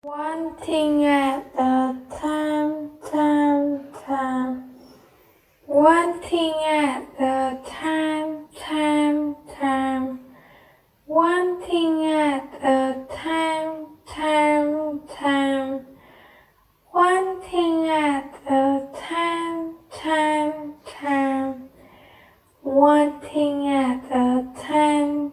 One thing at a time, time, time. One thing at a time, time, time. One thing at a time, time, time. One thing at a time, time, time. One thing at a time,